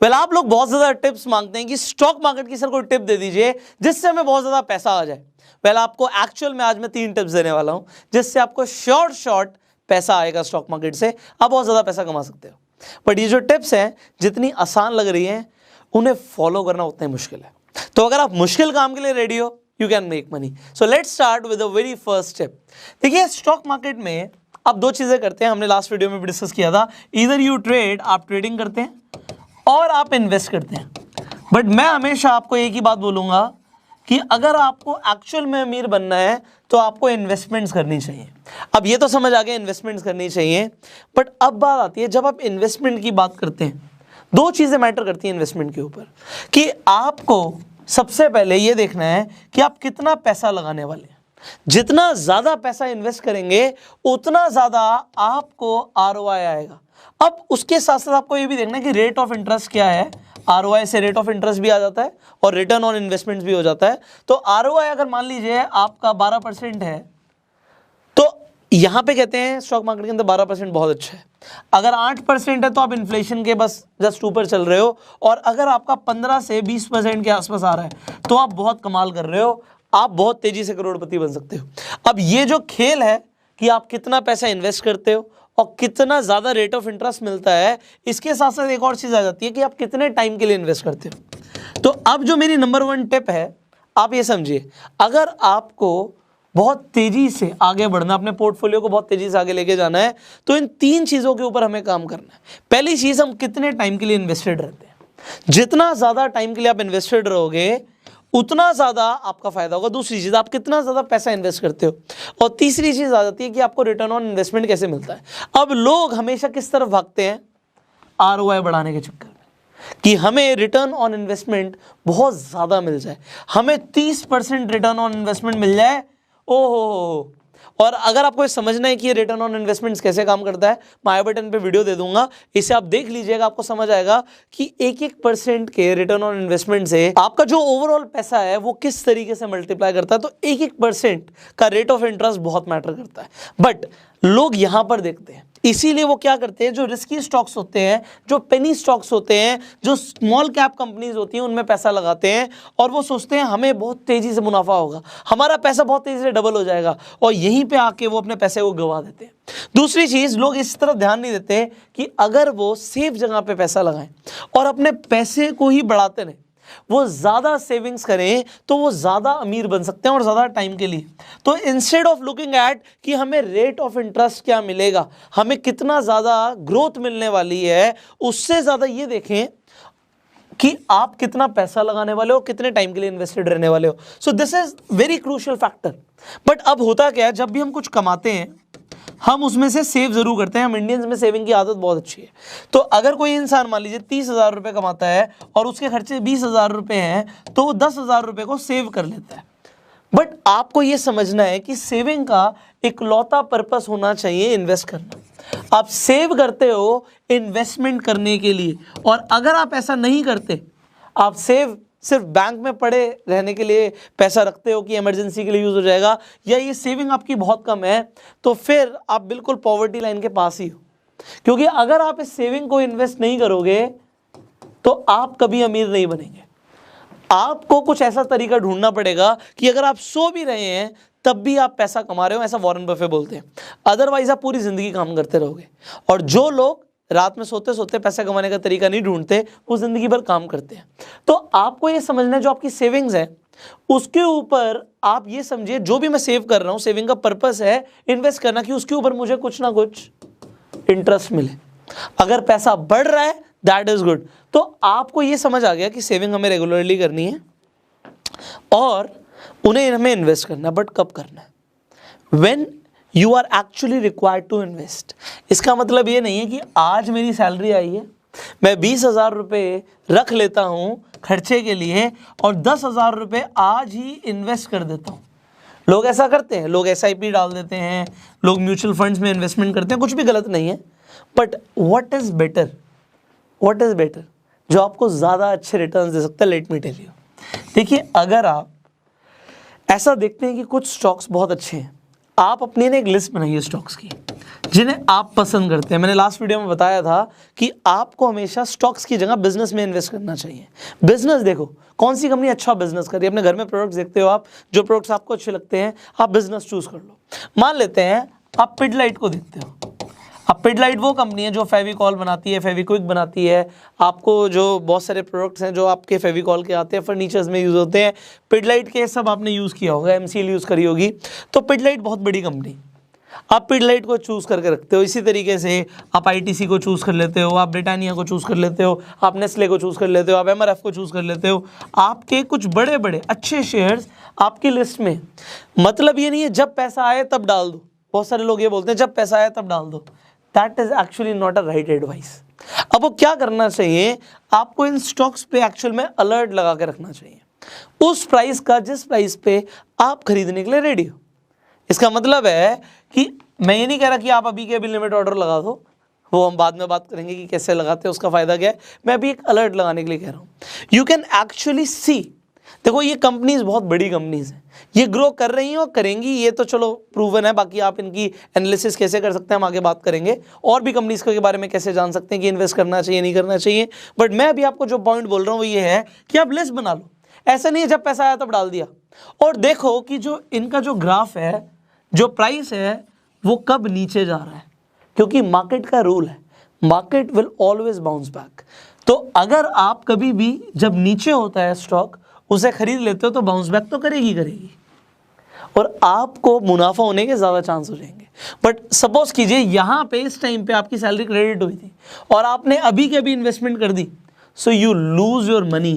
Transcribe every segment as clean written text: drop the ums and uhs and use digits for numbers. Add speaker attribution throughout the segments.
Speaker 1: आप लोग बहुत ज्यादा टिप्स मांगते हैं कि स्टॉक मार्केट की सर कोई टिप दे दीजिए जिससे हमें बहुत ज्यादा पैसा आ जाए। आपको एक्चुअल में आज मैं 3 टिप्स देने वाला हूं जिससे आपको शॉर्ट पैसा आएगा स्टॉक मार्केट से, आप बहुत ज्यादा पैसा कमा सकते हो। बट ये जो टिप्स हैं जितनी आसान लग रही हैं उन्हें फॉलो करना उतना ही मुश्किल है। तो अगर आप मुश्किल काम के लिए रेडी हो, you can make money. So let's start with the very first tip. देखिए, स्टॉक मार्केट में आप 2 चीजें करते हैं, हमने लास्ट वीडियो में भी डिस्कस किया था। इधर यू ट्रेड, आप ट्रेडिंग करते हैं, और आप इन्वेस्ट करते हैं। बट मैं हमेशा आपको एक ही बात बोलूंगा कि अगर आपको एक्चुअल में अमीर बनना है तो आपको इन्वेस्टमेंट्स करनी चाहिए। अब ये तो समझ आ गया इन्वेस्टमेंट्स करनी चाहिए, बट अब बात आती है जब आप इन्वेस्टमेंट की बात करते हैं, 2 चीजें मैटर करती हैं इन्वेस्टमेंट के ऊपर कि आपको सबसे पहले ये देखना है कि आप कितना पैसा लगाने वाले हैं। जितना ज्यादा पैसा इन्वेस्ट करेंगे उतना ज्यादा आपको ROI आएगा। अब उसके साथ साथ आपको ये भी देखना है कि रेट ऑफ इंटरेस्ट क्या है। ROI से रेट ऑफ इंटरेस्ट भी आ जाता है और रिटर्न ऑन इन्वेस्टमेंट्स भी हो जाता है। तो ROI अगर मान लीजिए आपका 12% है तो यहां पे कहते हैं स्टॉक मार्केट के अंदर 12% बहुत अच्छा है। अगर 8% है तो आप इन्फ्लेशन के बस जस्ट ऊपर चल रहे हो, और अगर आपका 15 से 20% के आसपास आ रहा है तो आप बहुत कमाल कर रहे हो, आप बहुत तेजी से करोड़पति बन सकते हो। अब ये जो खेल है कि आप कितना पैसा इन्वेस्ट करते हो और कितना ज्यादा रेट ऑफ इंटरेस्ट मिलता है, इसके साथ साथ एक और चीज आ जाती है कि आप कितने टाइम के लिए इन्वेस्ट करते हो। तो अब जो मेरी नंबर 1 टिप है, आप ये समझिए, अगर आपको बहुत तेजी से आगे बढ़ना, अपने पोर्टफोलियो को बहुत तेजी से आगे लेके जाना है, तो इन 3 चीजों के ऊपर हमें काम करना है। पहली चीज, हम कितने टाइम के लिए इन्वेस्टेड रहते हैं। जितना ज्यादा टाइम के लिए आप इन्वेस्टेड रहोगे उतना ज्यादा आपका फायदा होगा। दूसरी चीज, आप कितना ज्यादा पैसा इन्वेस्ट करते हो, और तीसरी चीज आ जाती है कि आपको रिटर्न ऑन इन्वेस्टमेंट कैसे मिलता है। अब लोग हमेशा किस तरफ भागते हैं, ROI बढ़ाने के चक्कर में, कि हमें रिटर्न ऑन इन्वेस्टमेंट बहुत ज्यादा मिल जाए, हमें 30% रिटर्न ऑन इन्वेस्टमेंट मिल जाए। ओहो। और अगर आपको ये समझना है कि ये रिटर्न ऑन इन्वेस्टमेंट्स कैसे काम करता है, मैं आई बटन पे वीडियो दे दूंगा, इसे आप देख लीजिएगा, आपको समझ आएगा कि 1-1% के रिटर्न ऑन इन्वेस्टमेंट से आपका जो ओवरऑल पैसा है वो किस तरीके से मल्टीप्लाई करता है। तो 1-1% का रेट ऑफ इंटरेस्ट बहुत मैटर करता है। बट लोग यहां पर देखते हैं, इसीलिए वो क्या करते हैं, जो रिस्की स्टॉक्स होते हैं, जो पेनी स्टॉक्स होते हैं, जो स्मॉल कैप कंपनीज होती हैं, उनमें पैसा लगाते हैं, और वो सोचते हैं हमें बहुत तेजी से मुनाफा होगा, हमारा पैसा बहुत तेजी से डबल हो जाएगा, और यहीं पे आके वो अपने पैसे को गवा देते हैं। दूसरी चीज, लोग इस तरफ ध्यान नहीं देते कि अगर वो सेफ जगह पे पैसा लगाएं और अपने पैसे को ही बढ़ाते रहें, वो ज्यादा सेविंग्स करें, तो वो ज्यादा अमीर बन सकते हैं और ज्यादा टाइम के लिए। तो इंस्टेड ऑफ लुकिंग एट कि हमें रेट ऑफ इंटरेस्ट क्या मिलेगा, हमें कितना ज्यादा ग्रोथ मिलने वाली है, उससे ज्यादा ये देखें कि आप कितना पैसा लगाने वाले हो, कितने टाइम के लिए इन्वेस्टेड रहने वाले हो। So this is very crucial factor. But अब होता क्या है, जब भी हम कुछ कमाते हैं हम उसमें से सेव जरूर करते हैं। हम इंडियंस में सेविंग की आदत बहुत अच्छी है। तो अगर कोई इंसान मान लीजिए 30,000 रुपये कमाता है और उसके खर्चे 20,000 रुपये हैं, तो वो 10,000 रुपये को सेव कर लेता है। बट आपको ये समझना है कि सेविंग का इकलौता पर्पस होना चाहिए इन्वेस्ट करना। आप सेव करते हो इन्वेस्टमेंट करने के लिए, और अगर आप ऐसा नहीं करते, आप सेव सिर्फ बैंक में पड़े रहने के लिए पैसा रखते हो कि इमरजेंसी के लिए यूज हो जाएगा, या ये सेविंग आपकी बहुत कम है, तो फिर आप बिल्कुल पॉवर्टी लाइन के पास ही हो। क्योंकि अगर आप इस सेविंग को इन्वेस्ट नहीं करोगे तो आप कभी अमीर नहीं बनेंगे। आपको कुछ ऐसा तरीका ढूंढना पड़ेगा कि अगर आप सो भी रहे हैं तब भी आप पैसा कमा रहे हो, ऐसा वॉरेन बफे बोलते हैं। अदरवाइज आप पूरी जिंदगी काम करते रहोगे। और जो लोग रात में सोते सोते पैसा कमाने का तरीका नहीं ढूंढते, वो जिंदगी भर काम करते हैं। तो आपको ये समझना है, जो आपकी सेविंग्स है उसके ऊपर आप ये समझिए, जो भी मैं सेव कर रहा हूं, सेविंग का पर्पस है इन्वेस्ट करना, कि उसके ऊपर मुझे कुछ ना कुछ इंटरेस्ट मिले। अगर पैसा बढ़ रहा है दैट इज गुड। तो आपको ये समझ आ गया कि सेविंग हमें रेगुलरली करनी है और उन्हें हमें इन्वेस्ट करना। बट कब करना है? When you are actually required to invest. इसका मतलब ये नहीं है कि आज मेरी सैलरी आई है, मैं 20,000 रुपये रख लेता हूं खर्चे के लिए और 10,000 रुपये आज ही इन्वेस्ट कर देता हूं। लोग ऐसा करते हैं, लोग SIP डाल देते हैं, लोग म्यूचुअल फंड्स में इन्वेस्टमेंट करते हैं, कुछ भी गलत नहीं है। बट व्हाट इज बेटर, जो आपको ज़्यादा अच्छे रिटर्न्स दे सकता है, लेट मी टेल यू। देखिए, अगर आप ऐसा देखते हैं कि कुछ स्टॉक्स बहुत अच्छे हैं, आप अपनी ना एक लिस्ट बनाइए स्टॉक्स की जिन्हें आप पसंद करते हैं। मैंने लास्ट वीडियो में बताया था कि आपको हमेशा स्टॉक्स की जगह बिजनेस में इन्वेस्ट करना चाहिए। बिजनेस देखो कौन सी कंपनी अच्छा बिजनेस कर रही है, अपने घर में प्रोडक्ट्स देखते हो आप, जो प्रोडक्ट्स आपको अच्छे लगते हैं आप बिजनेस चूज कर लो। मान लेते हैं आप पिडलाइट को देखते हो। अब पिडलाइट वो कंपनी है जो फेविकॉल बनाती है, फेविक्विक बनाती है, आपको जो बहुत सारे प्रोडक्ट्स हैं जो आपके फेविकॉल के आते हैं, फर्नीचर्स में यूज़ होते हैं, पिडलाइट के सब आपने यूज़ किया होगा, एमसीएल यूज़ करी होगी। तो पिडलाइट बहुत बड़ी कंपनी, आप पिडलाइट को चूज़ करके रखते हो। इसी तरीके से आप आईटीसी को चूज़ कर लेते हो, आप ब्रिटानिया को चूज़ कर लेते हो, आप नेस्ले को चूज़ कर लेते हो, आप एमआरएफ को चूज़ कर लेते हो। आपके कुछ बड़े बड़े अच्छे शेयर्स आपकी लिस्ट में। मतलब ये नहीं है जब पैसा आए तब डाल दो, बहुत सारे लोग ये बोलते हैं जब पैसा आए तब डाल दो। That is actually not a right advice. अब वो क्या करना चाहिए, आपको इन स्टॉक्स पे एक्चुअल में अलर्ट लगा के रखना चाहिए उस प्राइस का जिस प्राइस पे आप खरीदने के लिए रेडी हो। इसका मतलब है कि मैं ये नहीं कह रहा कि आप अभी के अभी लिमिट ऑर्डर लगा दो, वो हम बाद में बात करेंगे कि कैसे लगाते हैं, उसका फायदा क्या है। मैं अभी एक अलर्ट लगाने के लिए कह रहा हूँ। यू कैन एक्चुअली सी, देखो ये कंपनीज बहुत बड़ी कंपनीज हैं, ये ग्रो कर रही हैं और करेंगी, ये तो चलो प्रूवन है। बाकी आप इनकी एनालिसिस कैसे कर सकते हैं हम आगे बात करेंगे, और भी कंपनीज के बारे में कैसे जान सकते हैं कि इन्वेस्ट करना चाहिए नहीं करना चाहिए। बट मैं अभी आपको जो पॉइंट बोल रहा हूँ वो ये है कि आप लिस्ट बना लो। ऐसा नहीं है जब पैसा आया तब डाल दिया। और देखो कि जो इनका जो ग्राफ है, जो प्राइस है, वो कब नीचे जा रहा है, क्योंकि मार्केट का रूल है, market will always bounce back. तो अगर आप कभी भी जब नीचे होता है स्टॉक उसे खरीद लेते हो तो बाउंस बैक तो करेगी और आपको मुनाफा होने के ज़्यादा चांस हो जाएंगे। बट सपोज कीजिए यहाँ पे इस टाइम पे आपकी सैलरी क्रेडिट हुई थी और आपने अभी के अभी इन्वेस्टमेंट कर दी, so you lose your money.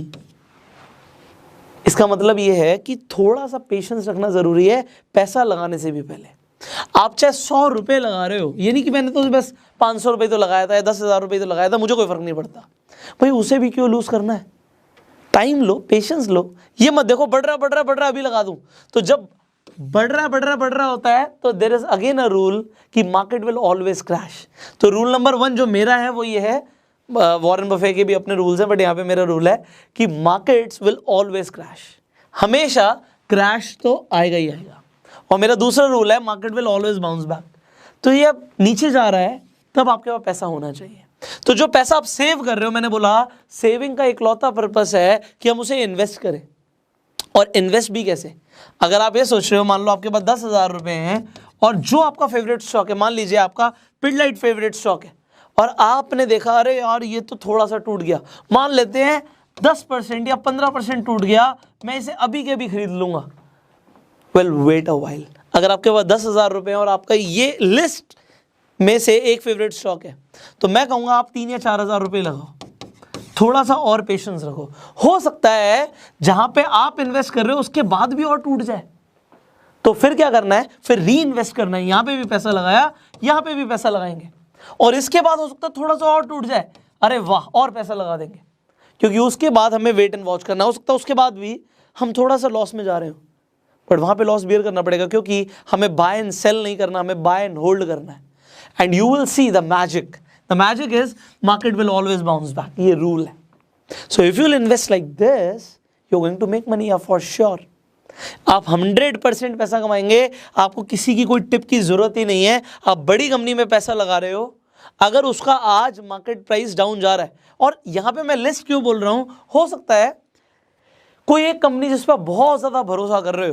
Speaker 1: इसका मतलब ये है कि थोड़ा सा पेशेंस रखना ज़रूरी है पैसा लगाने से भी पहले। आप चाहे 100 रुपये लगा रहे हो, ये नहीं कि मैंने तो बस 500 रुपये तो लगाया था या 10,000 रुपये तो लगाया था, मुझे कोई फ़र्क नहीं पड़ता, भाई उसे भी क्यों लूज़ करना है। टाइम लो, पेशेंस लो, ये मत देखो बढ़ रहा अभी लगा दूं। तो जब बढ़ रहा होता है तो there is again a rule कि मार्केट विल ऑलवेज क्रैश। तो रूल नंबर 1 जो मेरा है वो ये है, वॉरेन बफे के भी अपने रूल्स हैं बट यहाँ पे मेरा रूल है कि मार्केट्स विल ऑलवेज क्रैश, हमेशा क्रैश तो आएगा ही आएगा। और मेरा दूसरा रूल है market will always bounce back. तो ये अब नीचे जा रहा है तब आपके पास पैसा होना चाहिए। तो जो पैसा आप सेव कर रहे हो, मैंने बोला सेविंग का इकलौता पर्पस है कि हम उसे इन्वेस्ट करें। और इन्वेस्ट भी कैसे, अगर आप ये सोच रहे हो, मान लो आपके पास 10,000 रुपए हैं और जो आपका फेवरेट स्टॉक है, मान लीजिए आपका पिडलाइट फेवरेट स्टॉक है और आपने देखा अरे यार ये तो थोड़ा सा टूट गया, मान लेते हैं 10% या 15% टूट गया, मैं इसे अभी के अभी खरीद लूंगा। Well wait a while. अगर आपके पास 10,000 रुपए हैं और आपका ये लिस्ट में से एक फेवरेट स्टॉक है तो मैं कहूँगा आप 3 या 4,000 रुपये लगाओ, थोड़ा सा और पेशेंस रखो। हो सकता है जहाँ पे आप इन्वेस्ट कर रहे हो उसके बाद भी और टूट जाए, तो फिर क्या करना है, फिर री इन्वेस्ट करना है। यहाँ पे भी पैसा लगाया, यहाँ पे भी पैसा लगाएंगे और इसके बाद हो सकता है थोड़ा सा और टूट जाए, अरे वाह और पैसा लगा देंगे, क्योंकि उसके बाद हमें वेट एंड वॉच करना। हो सकता है उसके बाद भी हम थोड़ा सा लॉस में जा रहे हो बट वहाँ पे लॉस बियर करना पड़ेगा, क्योंकि हमें बाय एंड सेल नहीं करना, हमें बाय एंड होल्ड करना है। And you will see the magic. The magic is market will always bounce back. ये rule है. So if you'll invest like this, you're going to make money for sure. आप 100% पैसा कमाएंगे, आपको किसी की कोई टिप की जरूरत ही नहीं है। आप बड़ी कंपनी में पैसा लगा रहे हो, अगर उसका आज मार्केट प्राइस डाउन जा रहा है, और यहाँ पे मैं लिस्ट क्यों बोल रहा हूँ, हो सकता है कोई एक कंपनी जिस पर बहुत ज़्यादा भरोसा कर रहे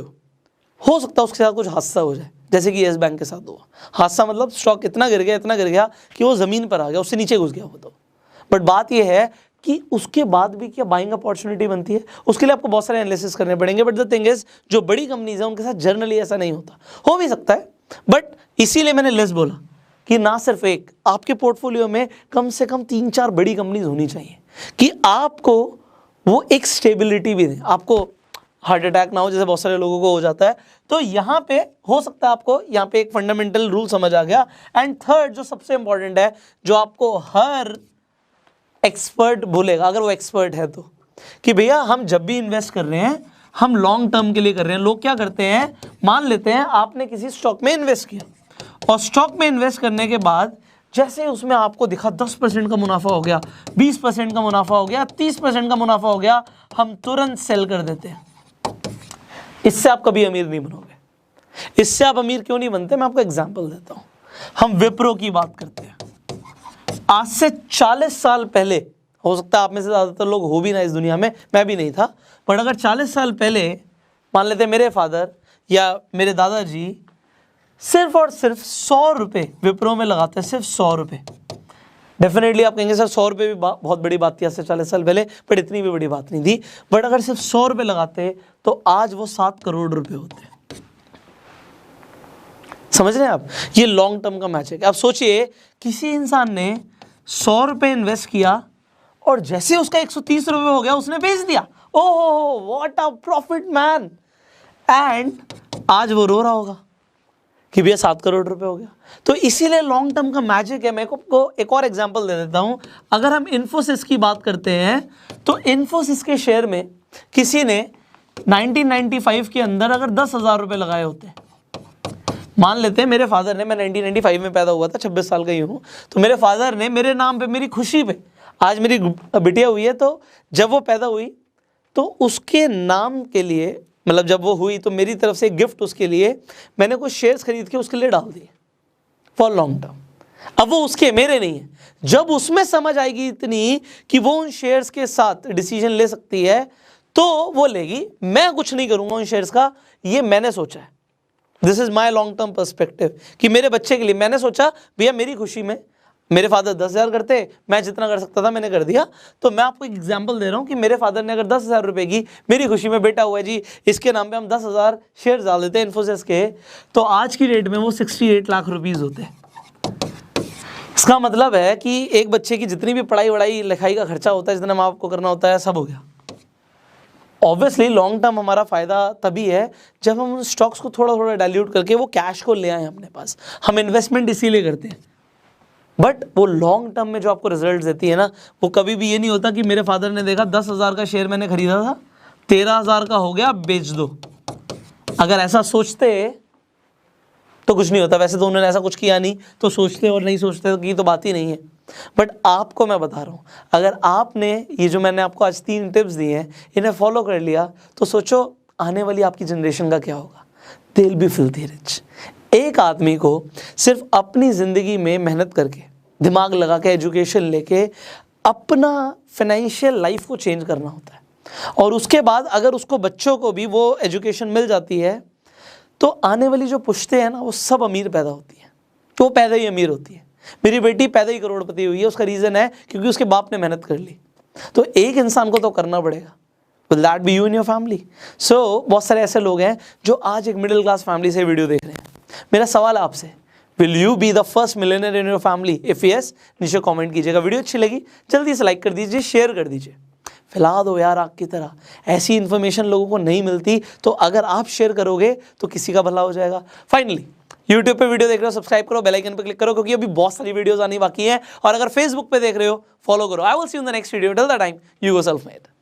Speaker 1: हो सकता है उसके साथ कुछ हादसा हो जाए, जैसे कि येस बैंक के साथ हुआ। हादसा मतलब स्टॉक इतना गिर गया कि वो ज़मीन पर आ गया, उससे नीचे घुस गया वो तो। बट बात ये है कि उसके बाद भी क्या बाइंग अपॉर्चुनिटी बनती है, उसके लिए आपको बहुत सारे एनालिसिस करने पड़ेंगे। बट द थिंग इज, जो बड़ी कंपनीज हैं उनके साथ जनरली ऐसा नहीं होता, हो भी सकता है बट इसीलिए मैंने लिस्ट बोला कि ना सिर्फ एक, आपके पोर्टफोलियो में कम से कम 3-4 बड़ी कंपनीज होनी चाहिए कि आपको वो एक स्टेबिलिटी भी दें, आपको हार्ट अटैक ना हो जैसे बहुत सारे लोगों को हो जाता है। तो यहाँ पे हो सकता है आपको यहाँ पे एक फंडामेंटल रूल समझ आ गया। एंड थर्ड जो सबसे इंपॉर्टेंट है, जो आपको हर एक्सपर्ट बोलेगा अगर वो एक्सपर्ट है तो, कि भैया हम जब भी इन्वेस्ट कर रहे हैं हम लॉन्ग टर्म के लिए कर रहे हैं। लोग क्या करते हैं, मान लेते हैं आपने किसी स्टॉक में इन्वेस्ट किया और स्टॉक में इन्वेस्ट करने के बाद जैसे उसमें आपको दिखा 10% का मुनाफा हो गया, 20% का मुनाफा हो गया, 30% का मुनाफा हो गया, हम तुरंत सेल कर देते हैं। इससे आप कभी अमीर नहीं बनोगे। इससे आप अमीर क्यों नहीं बनते, मैं आपको एग्जाम्पल देता हूं। हम विप्रो की बात करते हैं। आज से 40 साल पहले, हो सकता है आप में से ज़्यादातर लोग हो भी ना इस दुनिया में, मैं भी नहीं था, बट अगर 40 साल पहले मान लेते मेरे फादर या मेरे दादाजी सिर्फ और सिर्फ 100 रुपये विप्रो में लगाते हैं, सिर्फ 100 रुपये। डेफिनेटली आप कहेंगे सर 100 रुपये भी बहुत बड़ी बात थी आज से 40 साल पहले, बट इतनी भी बड़ी बात नहीं थी। बट अगर सिर्फ 100 रुपये लगाते तो आज वो 7 करोड़ रुपए होते। समझ रहे हैं आप, ये लॉन्ग टर्म का मैच है। आप सोचिए किसी इंसान ने 100 रुपये इन्वेस्ट किया और जैसे उसका 130 रुपये हो गया उसने बेच दिया, oh what a profit man, and आज वो रो रहा होगा कि भैया 7 करोड़ रुपए हो गया। तो इसीलिए लॉन्ग टर्म का मैजिक है। मैं को एक और एग्जांपल दे देता हूं। अगर हम इन्फोसिस की बात करते हैं तो इन्फोसिस के शेयर में किसी ने 1995 के अंदर अगर 10,000 रुपए लगाए होते, मान लेते हैं मेरे फादर ने, मैं 1995 में पैदा हुआ था, 26 साल का ही हूँ, तो मेरे फादर ने मेरे नाम पे, मेरी खुशी पे, आज मेरी बिटिया हुई है, तो जब वो पैदा हुई तो उसके नाम के लिए, मतलब जब वो हुई तो मेरी तरफ से गिफ्ट उसके लिए मैंने कुछ शेयर्स खरीद के उसके लिए डाल दिए फॉर लॉन्ग टर्म। अब वो उसके, मेरे नहीं है। जब उसमें समझ आएगी इतनी कि वो उन शेयर्स के साथ डिसीजन ले सकती है तो वो लेगी। मैं कुछ नहीं करूंगा उन शेयर्स का, ये मैंने सोचा है। This is my long term perspective कि मेरे बच्चे के लिए मैंने सोचा भैया मेरी खुशी में, मेरे फादर 10,000 करते, मैं जितना कर सकता था मैंने कर दिया। तो मैं आपको एक एग्जांपल दे रहा हूँ कि मेरे फादर ने अगर 10,000 रुपए की, मेरी खुशी में बेटा हुआ है जी, इसके नाम पे हम 10,000 शेयर डाल देते हैं इन्फोसिस के, तो आज की डेट में वो 68 लाख रुपीज़ होते हैं। इसका मतलब है कि एक बच्चे की जितनी भी पढ़ाई वढ़ाई लिखाई का खर्चा होता है, जितना माँ बाप को करना होता है, सब हो गया। ऑब्वियसली लॉन्ग टर्म हमारा फायदा तभी है जब हम उन स्टॉक्स को थोड़ा थोड़ा डाइल्यूट करके वो कैश को ले आए अपने पास। हम इन्वेस्टमेंट इसीलिए करते हैं, बट वो लॉन्ग टर्म में जो आपको रिजल्ट देती है ना, वो कभी भी ये नहीं होता कि मेरे फादर ने देखा 10,000 का शेयर मैंने खरीदा था, 13,000 का हो गया, बेच दो। अगर ऐसा सोचते तो कुछ नहीं होता। वैसे तो उन्होंने ऐसा कुछ किया नहीं, तो सोचते और नहीं सोचते की तो बात ही नहीं है। बट आपको मैं बता रहा हूँ, अगर आपने ये जो मैंने आपको आज 3 टिप्स दिए हैं, इन्हें फॉलो कर लिया तो सोचो आने वाली आपकी जनरेशन का क्या होगा। They will be filthy rich. एक आदमी को सिर्फ अपनी ज़िंदगी में मेहनत करके, दिमाग लगा के, एजुकेशन लेके अपना फाइनेंशियल लाइफ को चेंज करना होता है, और उसके बाद अगर उसको बच्चों को भी वो एजुकेशन मिल जाती है तो आने वाली जो पुश्तें हैं ना, वो सब अमीर पैदा होती हैं, तो वो पैदा ही अमीर होती है। मेरी बेटी पैदा ही करोड़पति हुई है, उसका रीज़न है क्योंकि उसके बाप ने मेहनत कर ली। तो एक इंसान को तो करना पड़ेगा। Will that be you in your family? So बहुत सारे ऐसे लोग हैं जो आज एक मिडिल क्लास फैमिली से वीडियो देख रहे हैं। मेरा सवाल आपसे, will you be the first millionaire in your family? If yes, नीचे कमेंट कीजिएगा। वीडियो अच्छी लगी जल्दी से लाइक कर दीजिए, शेयर कर दीजिए, फैला दो यार आग की तरह। ऐसी इन्फॉर्मेशन लोगों को नहीं मिलती, तो अगर आप शेयर करोगे तो किसी का भला हो जाएगा। फाइनली यूट्यूब पे वीडियो देख रहे हो, सब्सक्राइब करो, बेल आइकन पे क्लिक करो, क्योंकि अभी बहुत सारी वीडियोस आनी बाकी हैं। और अगर फेसबुक पे देख रहे हो, फॉलो करो। I will see you in the next video. Till the time, you go self made.